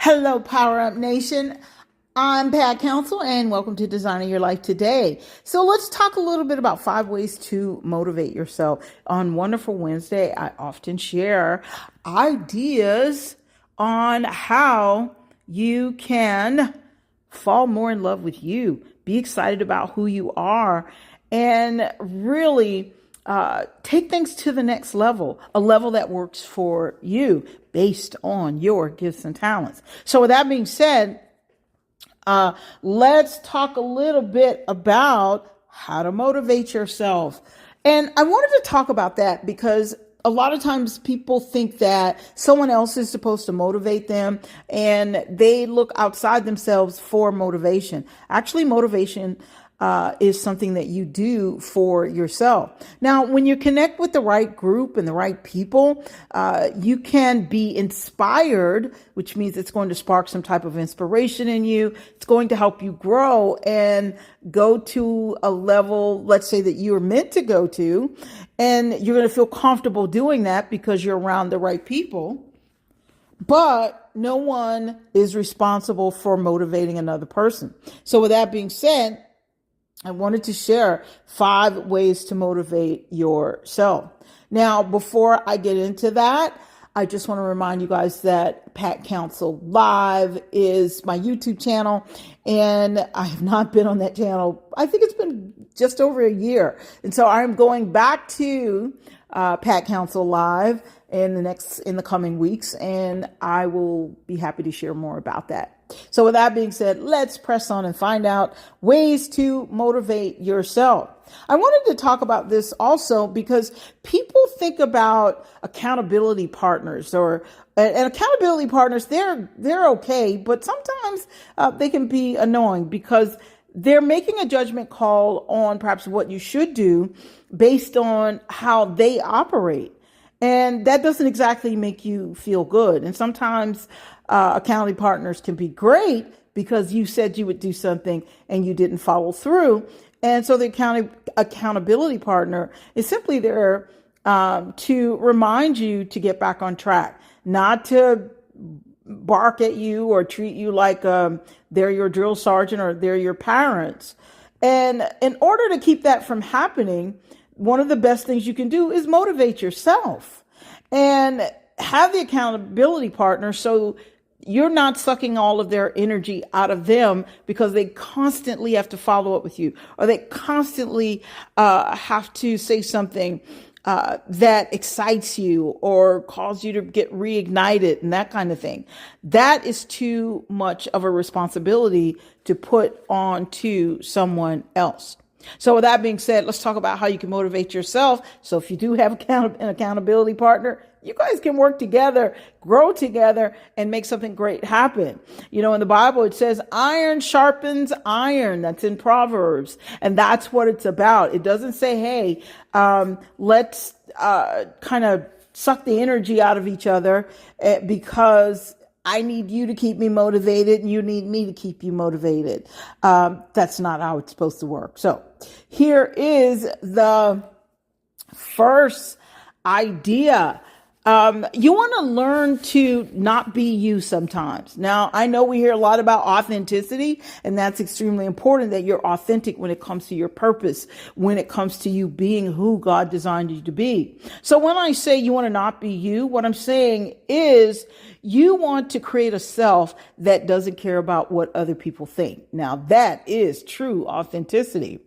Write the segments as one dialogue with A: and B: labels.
A: Hello, Power Up Nation. I'm Pat Council, and welcome to Designing Your Life Today. So let's talk a little bit about 5 ways to motivate yourself. On Wonderful Wednesday, I often share ideas on how you can fall more in love with you, be excited about who you are, and really take things to the next level, a level that works for you based on your gifts and talents. So with that being said, let's talk a little bit about how to motivate yourself. And I wanted to talk about that because a lot of times people think that someone else is supposed to motivate them and they look outside themselves for motivation. Actually, motivation is something that you do for yourself. Now, when you connect with the right group and the right people, you can be inspired, which means it's going to spark some type of inspiration in you. It's going to help you grow and go to a level, let's say, that you're meant to go to, and you're going to feel comfortable doing that because you're around the right people. But no one is responsible for motivating another person. So with that being said, I wanted to share 5 ways to motivate yourself. Now, before I get into that, I just want to remind you guys that Pat Council Live is my YouTube channel, and I have not been on that channel. I think it's been just over a year. And so I'm going back to Pat Council Live in the coming weeks, and I will be happy to share more about that. So with that being said, let's press on and find out ways to motivate yourself. I wanted to talk about this also because people think about accountability partners and accountability partners. They're okay, but sometimes they can be annoying because they're making a judgment call on perhaps what you should do based on how they operate. And that doesn't exactly make you feel good. And sometimes accountability partners can be great because you said you would do something and you didn't follow through. And so the accountability partner is simply there to remind you to get back on track, not to bark at you or treat you like they're your drill sergeant or they're your parents. And in order to keep that from happening, one of the best things you can do is motivate yourself and have the accountability partner so you're not sucking all of their energy out of them because they constantly have to follow up with you, or they constantly have to say something that excites you or cause you to get reignited and that kind of thing. That is too much of a responsibility to put on to someone else. So with that being said, let's talk about how you can motivate yourself. So if you do have an accountability partner, you guys can work together, grow together, and make something great happen. You know, in the Bible, it says iron sharpens iron. That's in Proverbs. And that's what it's about. It doesn't say, hey, let's kind of suck the energy out of each other because I need you to keep me motivated and you need me to keep you motivated. That's not how it's supposed to work. So here is the first idea. You want to learn to not be you sometimes. Now, I know we hear a lot about authenticity, and that's extremely important that you're authentic when it comes to your purpose, when it comes to you being who God designed you to be. So when I say you want to not be you, what I'm saying is you want to create a self that doesn't care about what other people think. Now, that is true authenticity.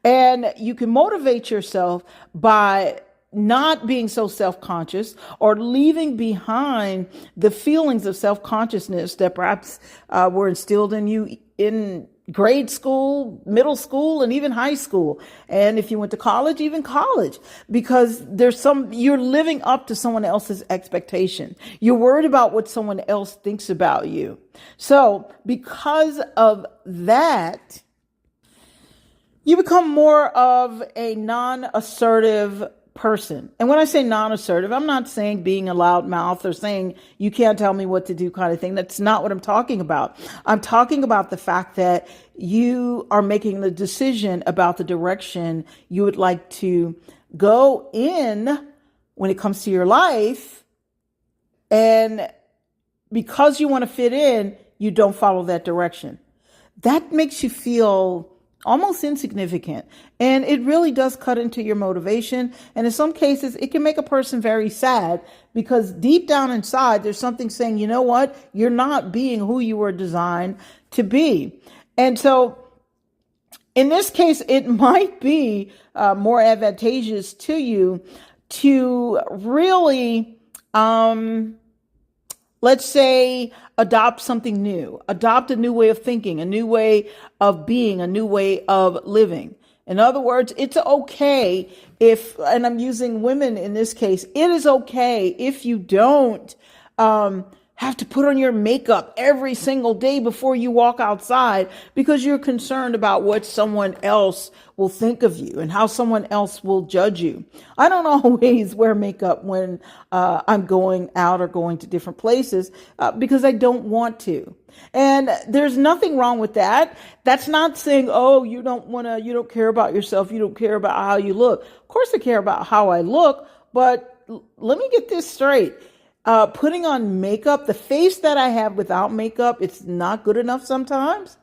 A: And you can motivate yourself by not being so self-conscious or leaving behind the feelings of self-consciousness that perhaps were instilled in you in grade school, middle school, and even high school. And if you went to college, even college, because you're living up to someone else's expectation. You're worried about what someone else thinks about you. So because of that, you become more of a non-assertive person. And when I say non-assertive, I'm not saying being a loudmouth or saying you can't tell me what to do kind of thing. That's not what I'm talking about. I'm talking about the fact that you are making the decision about the direction you would like to go in when it comes to your life, and because you want to fit in, you don't follow that direction. That makes you feel almost insignificant. And it really does cut into your motivation. And in some cases, it can make a person very sad because deep down inside, there's something saying, you know what? You're not being who you were designed to be. And so in this case, it might be more advantageous to you to really, let's say, adopt something new, adopt a new way of thinking, a new way of being, a new way of living. In other words, it's okay if, and I'm using women in this case, it is okay if you don't have to put on your makeup every single day before you walk outside because you're concerned about what someone else will think of you and how someone else will judge you. I don't always wear makeup when I'm going out or going to different places because I don't want to. And there's nothing wrong with that. That's not saying, oh, you don't care about yourself. You don't care about how you look. Of course I care about how I look, but let me get this straight. Putting on makeup, the face that I have without makeup, it's not good enough sometimes.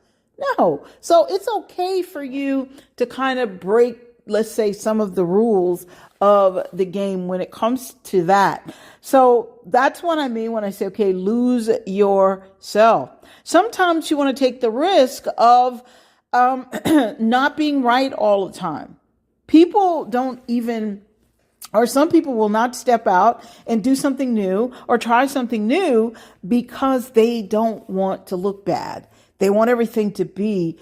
A: No. So it's okay for you to kind of break, let's say, some of the rules of the game when it comes to that. So that's what I mean when I say, okay, lose yourself. Sometimes you want to take the risk of not being right all the time. People don't even, or some people will not step out and do something new or try something new because they don't want to look bad. They want everything to be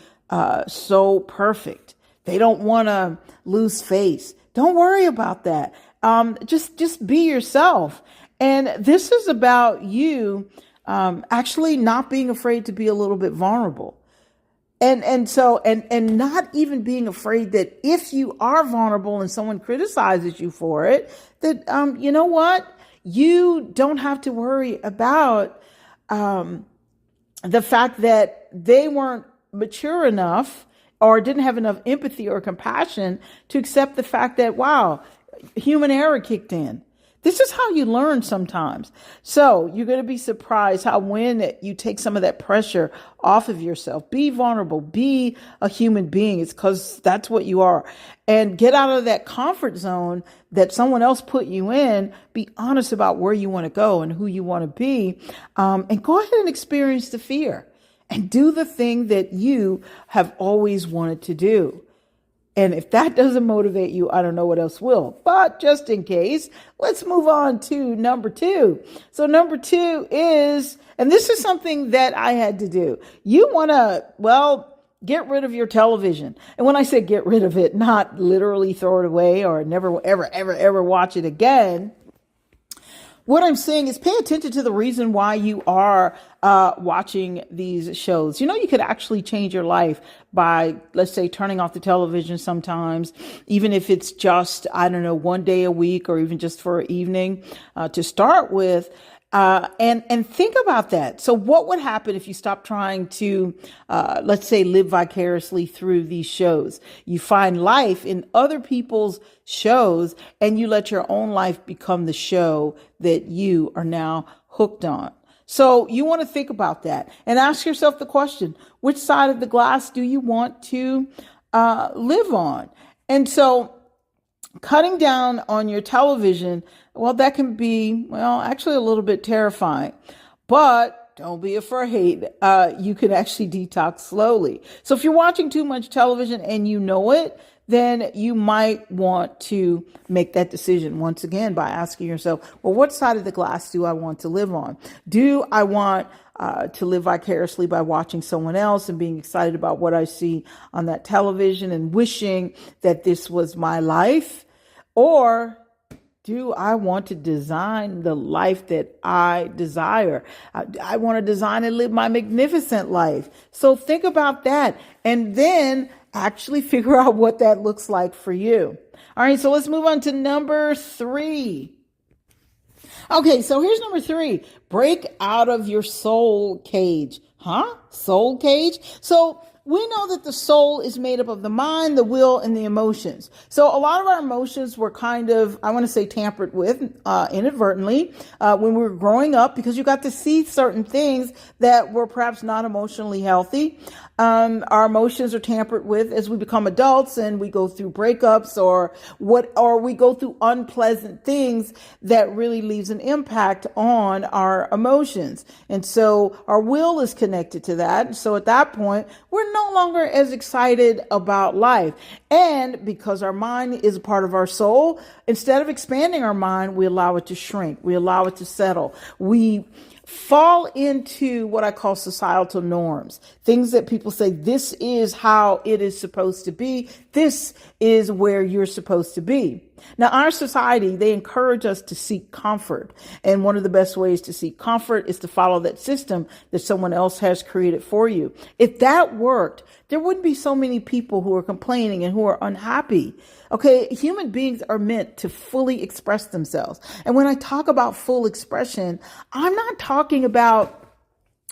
A: so perfect. They don't want to lose face. Don't worry about that. Just be yourself. And this is about you actually not being afraid to be a little bit vulnerable. And so not even being afraid that if you are vulnerable and someone criticizes you for it, that, you know what? You don't have to worry about, the fact that they weren't mature enough or didn't have enough empathy or compassion to accept the fact that, wow, human error kicked in. This is how you learn sometimes. So you're going to be surprised how when you take some of that pressure off of yourself, be vulnerable, be a human being. It's because that's what you are. And get out of that comfort zone that someone else put you in. Be honest about where you want to go and who you want to be. And go ahead and experience the fear and do the thing that you have always wanted to do. And if that doesn't motivate you, I don't know what else will. But just in case, let's move on to number 2. So number 2 is, and this is something that I had to do. You want to, get rid of your television. And when I say get rid of it, not literally throw it away or never, ever watch it again. What I'm saying is pay attention to the reason why you are watching these shows. You know, you could actually change your life by, let's say, turning off the television sometimes, even if it's just, I don't know, one day a week or even just for an evening to start with. And think about that. So what would happen if you stop trying to, let's say, live vicariously through these shows? You find life in other people's shows and you let your own life become the show that you are now hooked on. So you want to think about that and ask yourself the question, which side of the glass do you want to live on? And so cutting down on your television, that can be, actually a little bit terrifying, but don't be afraid. You can actually detox slowly. So if you're watching too much television and you know it, then you might want to make that decision once again by asking yourself, well, what side of the glass do I want to live on? Do I want to live vicariously by watching someone else and being excited about what I see on that television and wishing that this was my life? Or do I want to design the life that I desire? I want to design and live my magnificent life. So think about that and then actually figure out what that looks like for you. All right, so let's move on to number 3. Okay, so here's number 3. Break out of your soul cage. Soul cage? So we know that the soul is made up of the mind, the will, and the emotions. So a lot of our emotions were kind of, I want to say, tampered with inadvertently when we were growing up, because you got to see certain things that were perhaps not emotionally healthy. Our emotions are tampered with as we become adults and we go through breakups or we go through unpleasant things that really leaves an impact on our emotions. And so our will is connected to that. So at that point, we're no longer as excited about life. And because our mind is a part of our soul, instead of expanding our mind, we allow it to shrink. We allow it to settle. We fall into what I call societal norms, things that people say, this is how it is supposed to be. This is where you're supposed to be. Now, our society, they encourage us to seek comfort. And one of the best ways to seek comfort is to follow that system that someone else has created for you. If that worked, there wouldn't be so many people who are complaining and who are unhappy. Okay, human beings are meant to fully express themselves. And when I talk about full expression, I'm not talking about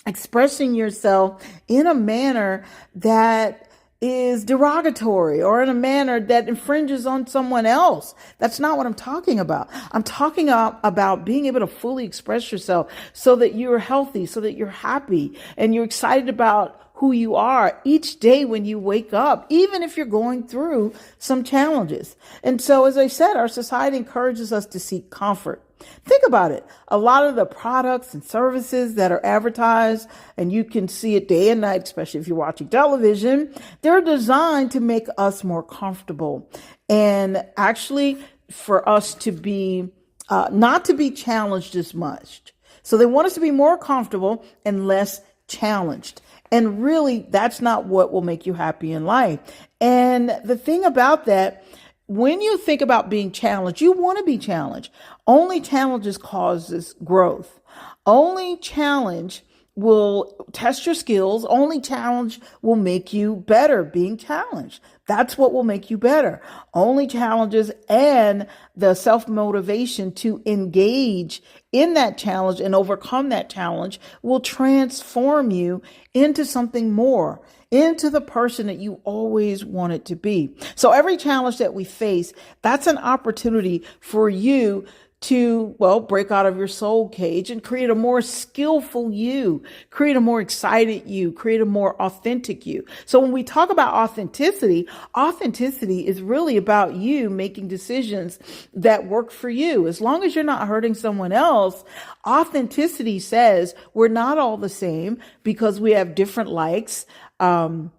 A: expressing yourself in a manner that is derogatory or in a manner that infringes on someone else. That's not what I'm talking about. I'm talking about being able to fully express yourself so that you're healthy, so that you're happy, and you're excited about who you are each day when you wake up, even if you're going through some challenges. And so, as I said, our society encourages us to seek comfort. Think about it. A lot of the products and services that are advertised, and you can see it day and night, especially if you're watching television, they're designed to make us more comfortable and actually for us to be, not to be challenged as much. So they want us to be more comfortable and less challenged. And really, that's not what will make you happy in life. And the thing about that, when you think about being challenged, you want to be challenged. Only challenges causes growth. Only challenge will test your skills. Only challenge will make you better being challenged. That's what will make you better. Only challenges and the self-motivation to engage in that challenge and overcome that challenge will transform you into something more, into the person that you always wanted to be. So every challenge that we face, that's an opportunity for you to, well, break out of your soul cage and create a more skillful you, create a more excited you, create a more authentic you. So when we talk about authenticity, authenticity is really about you making decisions that work for you. As long as you're not hurting someone else, authenticity says we're not all the same because we have different likes. So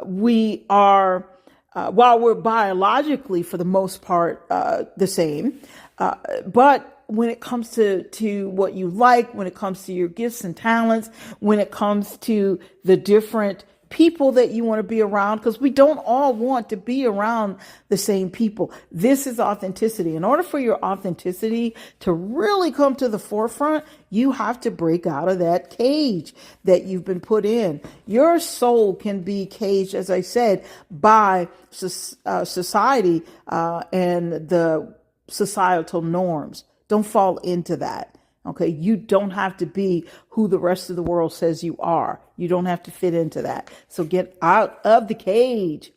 A: we are, while we're biologically, for the most part, the same, but when it comes to what you like, when it comes to your gifts and talents, when it comes to the different people that you want to be around, because we don't all want to be around the same people. This is authenticity. In order for your authenticity to really come to the forefront, you have to break out of that cage that you've been put in. Your soul can be caged, as I said, by society and the societal norms. Don't fall into that. Okay, you don't have to be who the rest of the world says you are. You don't have to fit into that. So get out of the cage.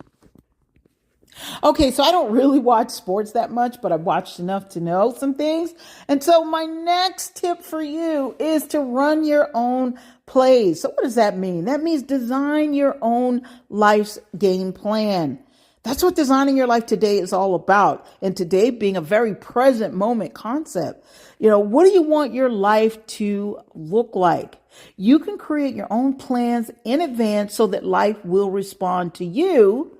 A: Okay, so I don't really watch sports that much, but I've watched enough to know some things. And so my next tip for you is to run your own plays. So what does that mean? That means design your own life's game plan. That's what designing your life today is all about. And today being a very present moment concept. You know, what do you want your life to look like? You can create your own plans in advance so that life will respond to you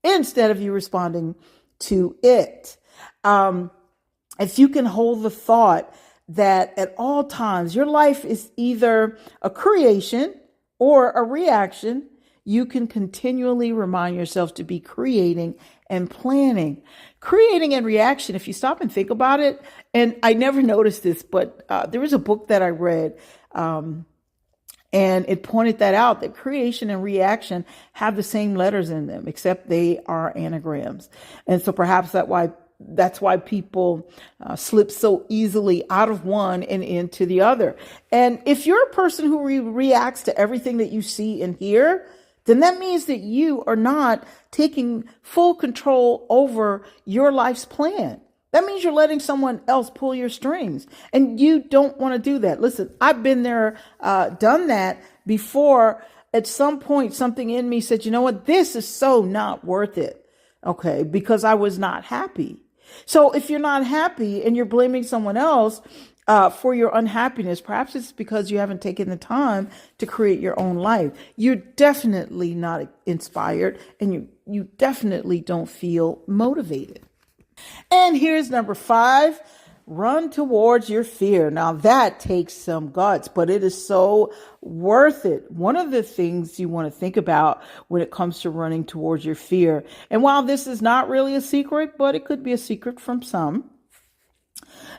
A: instead of you responding to it. If you can hold the thought that at all times your life is either a creation or a reaction, you can continually remind yourself to be creating and planning. Creating and reaction, if you stop and think about it, and I never noticed this, but there was a book that I read, and it pointed that out, that creation and reaction have the same letters in them, except they are anagrams. And so perhaps That's why people slip so easily out of one and into the other. And if you're a person who reacts to everything that you see and hear, then that means that you are not taking full control over your life's plan. That means you're letting someone else pull your strings, and you don't want to do that. Listen, I've been there, done that before. At some point, something in me said, you know what, this is so not worth it. Okay, because I was not happy. So if you're not happy and you're blaming someone else for your unhappiness, perhaps it's because you haven't taken the time to create your own life. You're definitely not inspired, and you definitely don't feel motivated. And here's number 5. Run towards your fear. Now that takes some guts, but it is so worth it. One of the things you want to think about when it comes to running towards your fear, and while this is not really a secret, but it could be a secret from some,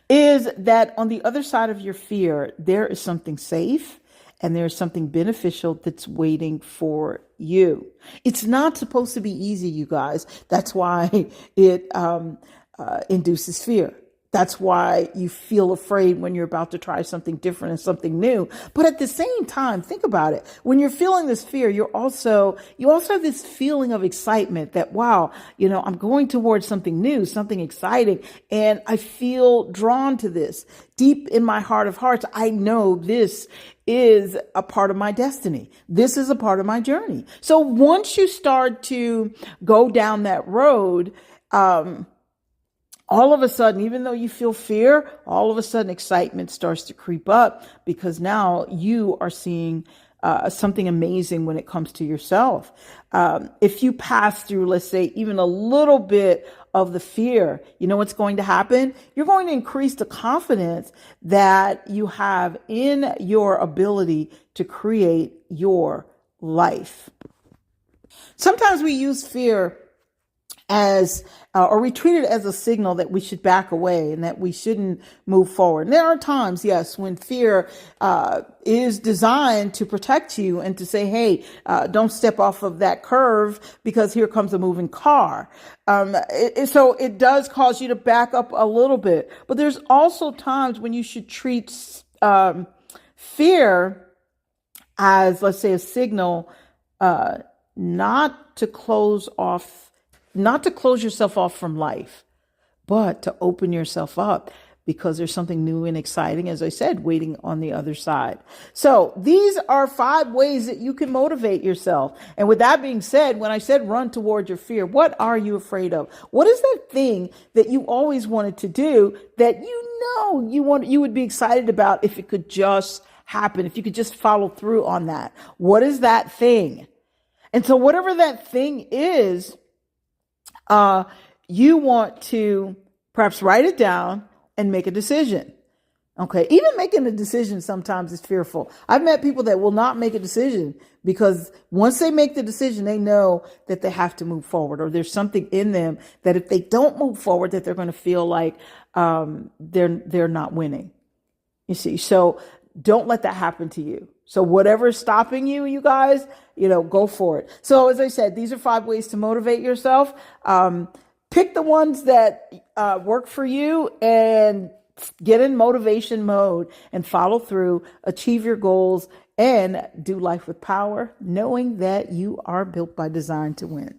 A: is that on the other side of your fear, there is something safe and there's something beneficial that's waiting for you. It's not supposed to be easy, you guys. That's why it induces fear. That's why you feel afraid when you're about to try something different and something new. But at the same time, think about it. When you're feeling this fear, you also have this feeling of excitement that, wow, I'm going towards something new, something exciting. And I feel drawn to this. Deep in my heart of hearts, I know this is a part of my destiny. This is a part of my journey. So once you start to go down that road, all of a sudden, even though you feel fear, all of a sudden excitement starts to creep up, because now you are seeing something amazing when it comes to yourself. If you pass through, let's say, even a little bit of the fear, you know what's going to happen? You're going to increase the confidence that you have in your ability to create your life. Sometimes we use fear as or we treat it as a signal that we should back away and that we shouldn't move forward. And there are times, yes, when fear is designed to protect you and to say, hey, don't step off of that curve because here comes a moving car. So it does cause you to back up a little bit. But there's also times when you should treat fear as, let's say, a signal not to close yourself off from life, but to open yourself up, because there's something new and exciting, as I said, waiting on the other side. So these are 5 ways that you can motivate yourself. And with that being said, when I said run toward your fear, what are you afraid of? What is that thing that you always wanted to do that you would be excited about if it could just happen, if you could just follow through on that? What is that thing? And so whatever that thing is, you want to perhaps write it down and make a decision. Okay. Even making a decision sometimes is fearful. I've met people that will not make a decision because once they make the decision, they know that they have to move forward, or there's something in them that if they don't move forward, that they're going to feel like, they're not winning. You see, so don't let that happen to you. So whatever's stopping you, you guys, go for it. So as I said, these are 5 ways to motivate yourself. Pick the ones that work for you and get in motivation mode and follow through, achieve your goals, and do life with power, knowing that you are built by design to win.